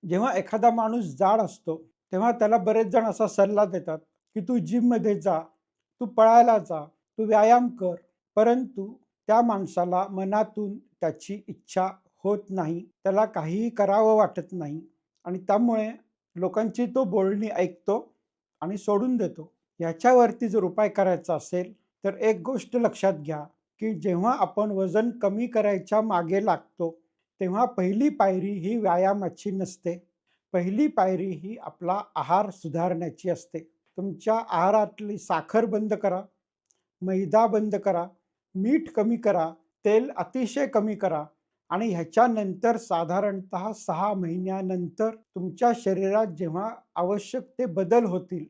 जेव्हा एखादा माणूस जाड असतो, तेव्हा त्याला बरेच जण असा सल्ला देतात, की "तू जिममध्ये जा, तू पळायला जा, तू व्यायाम कर." परंतु त्या माणसाला मनातून त्याची इच्छा होत नाही. त्याला काहीही करावं वाटत नाही आणि त्यामुळे लोकांची तो बोलणी ऐकतो आणि सोडून देतो. याच्यावरती जर उपाय करायचा असेल, तर एक गोष्ट लक्षात घ्या, की जेव्हा आपण वजन कमी करायच्या मागे लागतो, तेव्हा पहिली पायरी ही व्यायामाची नसते. पहिली पायरी ही आपला आहार सुधारण्याची असते. तुमच्या आहारातली साखर बंद करा, मैदा बंद करा, मीठ कमी करा, तेल अतिशय कमी करा आणि ह्याच्यानंतर साधारणतः 6 महिन्यानंतर तुमच्या शरीरात जेव्हा आवश्यक ते बदल होतील,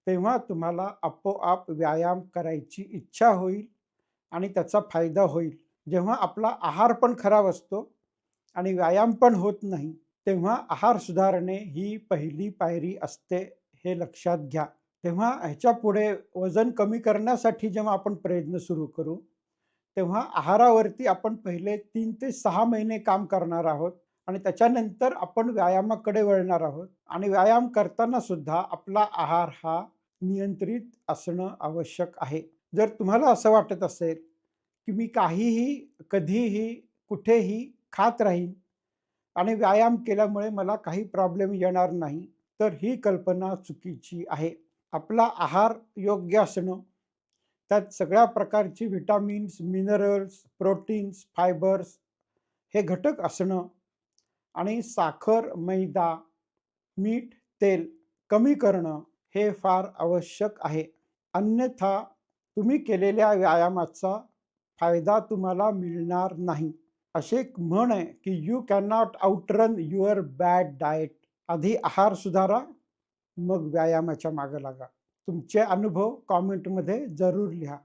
तेव्हा तुम्हाला आपोआप व्यायाम करायची इच्छा होईल आणि त्याचा फायदा होईल. जेव्हा आपला आहार पण खराब असतो आणि व्यायाम पण होत नाही, तेव्हा आहार सुधारणे ही पहिली पायरी असते, हे लक्षात घ्या. तेव्हा ह्याच्यापुढे वजन कमी करण्यासाठी जेव्हा आपण प्रयत्न सुरू करू, तेव्हा आहारावरती आपण पहिले 3 ते 6 महिने काम करणार आहोत आणि त्याच्यानंतर आपण व्यायामाकडे वळणार आहोत आणि व्यायाम करताना सुद्धा आपला आहार हा नियंत्रित असणं आवश्यक आहे. जर तुम्हाला असं वाटत असेल, की मी काहीही, कधीही, कुठेही खात राहीन आणि व्यायाम केल्यामुळे मला काही प्रॉब्लेम येणार नाही, तर ही कल्पना चुकीची आहे. आपला आहार योग्य असणं, त्यात सगळ्या प्रकारची व्हिटॅमिन्स, मिनरल्स, प्रोटीन्स, फायबर्स हे घटक असणं आणि साखर, मैदा, मीठ, तेल कमी करणं हे फार आवश्यक आहे. अन्यथा तुम्ही केलेल्या व्यायामाचा फायदा तुम्हाला मिळणार नाही. अशी एक म्हण आहे, की "you can not outrun your bad diet." आधी आहार सुधारा, मग व्यायामाच्या मागे लागा. तुमचे अनुभव कॉमेंटमध्ये जरूर लिहा.